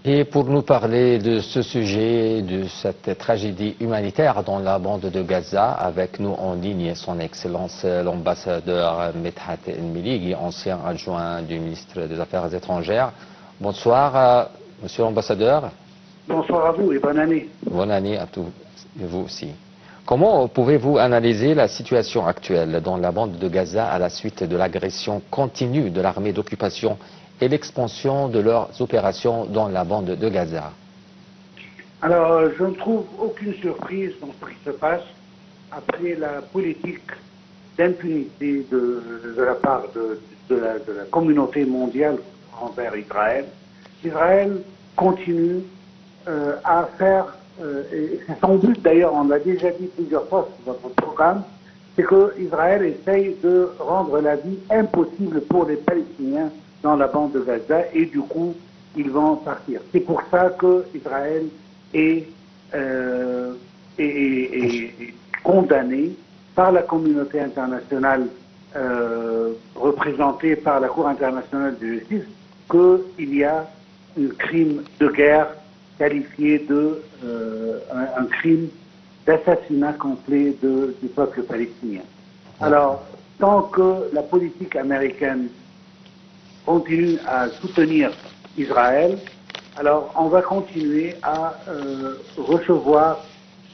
Et pour nous parler de ce sujet, de cette tragédie humanitaire dans la bande de Gaza, avec nous en ligne son Excellence l'ambassadeur Medhat El-Melighi, ancien adjoint du ministre des Affaires étrangères. Bonsoir, monsieur l'ambassadeur. Bonsoir à vous et bonne année. Bonne année à tous et vous aussi. Comment pouvez-vous analyser la situation actuelle dans la bande de Gaza à la suite de l'agression continue de l'armée d'occupation et l'expansion de leurs opérations dans la bande de Gaza? Alors, je ne trouve aucune surprise dans ce qui se passe après la politique d'impunité de la part de la communauté mondiale envers Israël. Israël continue à faire, et c'est son but d'ailleurs, on l'a déjà dit plusieurs fois sur notre programme, c'est qu'Israël essaye de rendre la vie impossible pour les Palestiniens dans la bande de Gaza, et du coup, ils vont partir. C'est pour ça qu'Israël est condamné par la communauté internationale, représentée par la Cour internationale de justice, qu'il y a un crime de guerre qualifié de un crime d'assassinat complet du peuple palestinien. Alors, tant que la politique américaine continue à soutenir Israël, alors on va continuer à recevoir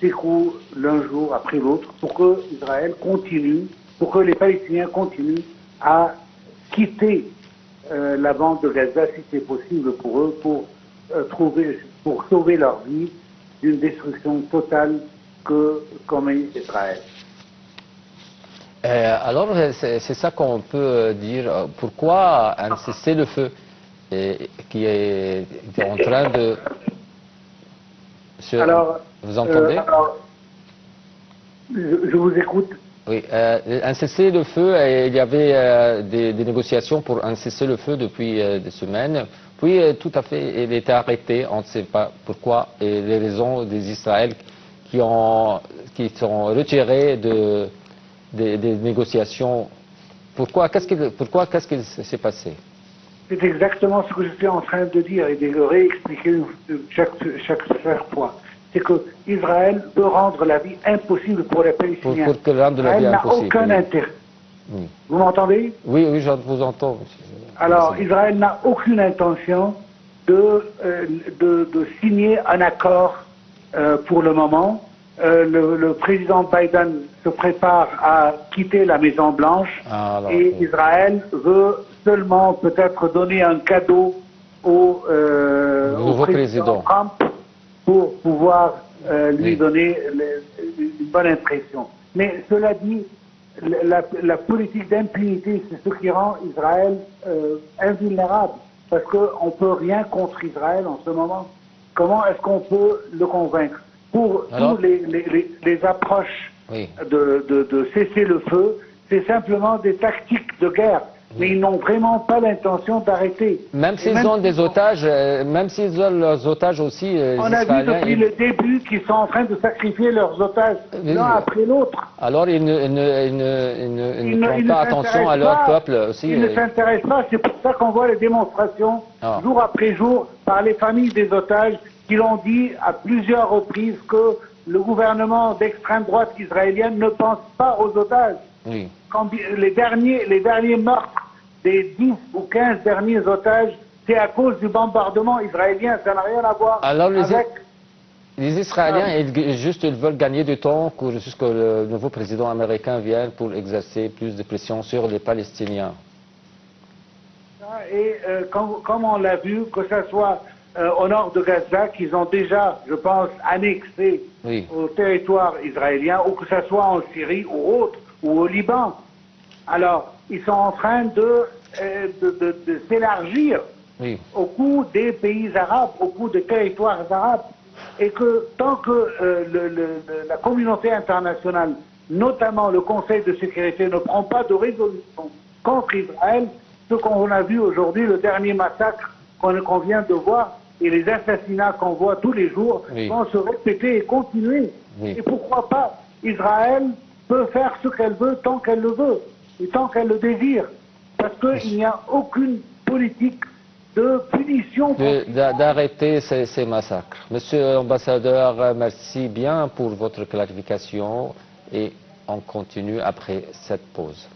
ces coups l'un jour après l'autre pour que Israël continue, pour que les Palestiniens continuent à quitter la bande de Gaza si c'est possible pour eux, pour sauver leur vie d'une destruction totale que commet Israël. Alors, c'est ça qu'on peut dire. Pourquoi un cessez-le-feu qui est en train de... vous entendez? Je vous écoute. Oui, un cessez-le-feu, il y avait des négociations pour un cessez-le-feu depuis des semaines. Puis, tout à fait, il était arrêté. On ne sait pas pourquoi et les raisons des Israël qui sont retirés des négociations. Pourquoi? Qu'est-ce qui s'est passé? C'est exactement ce que je suis en train de dire et de le réexpliquer chaque fois. C'est que Israël veut rendre la vie impossible pour les Palestiniens. Pour que rendre la vie impossible. Israël n'a aucun intérêt. Oui. Vous m'entendez? Oui, je vous entends. Alors, Israël n'a aucune intention de signer un accord pour le moment. Le président Biden se prépare à quitter la Maison-Blanche et Israël veut seulement peut-être donner un cadeau au président Trump pour pouvoir lui donner une bonne impression. Mais cela dit, la politique d'impunité, c'est ce qui rend Israël invulnérable, parce qu'on ne peut rien contre Israël en ce moment. Comment est-ce qu'on peut le convaincre? Pour tous les approches de cesser le feu, c'est simplement des tactiques de guerre. Mais ils n'ont vraiment pas l'intention d'arrêter. Même s'ils ont des otages, même s'ils ont leurs otages aussi, on a vu depuis le début qu'ils sont en train de sacrifier leurs otages l'un après l'autre. Alors ils ne prennent pas attention à leur peuple aussi. Ils ne s'intéressent pas, c'est pour ça qu'on voit les démonstrations jour après jour par les familles des otages qui l'ont dit à plusieurs reprises que le gouvernement d'extrême droite israélienne ne pense pas aux otages. Oui. Quand les derniers meurtres des 10 ou 15 derniers otages, c'est à cause du bombardement israélien, ça n'a rien à voir avec... Les Israéliens, ils veulent gagner du temps jusqu'à ce que le nouveau président américain vienne pour exercer plus de pression sur les Palestiniens. Et comme on l'a vu, que ce soit au nord de Gaza, qu'ils ont déjà, je pense, annexé au territoire israélien, ou que ce soit en Syrie ou autre, ou au Liban. Alors, ils sont en train de s'élargir au cours des pays arabes, au cours des territoires arabes. Et que tant que la communauté internationale, notamment le Conseil de sécurité, ne prend pas de résolution contre Israël, ce qu'on a vu aujourd'hui, le dernier massacre qu'on vient de voir, et les assassinats qu'on voit tous les jours, vont se répéter et continuer. Et pourquoi pas? Israël peut faire ce qu'elle veut tant qu'elle le veut et tant qu'elle le désire. Parce qu'il n'y a aucune politique de punition d'arrêter ces massacres. Monsieur l'ambassadeur, merci bien pour votre clarification et on continue après cette pause.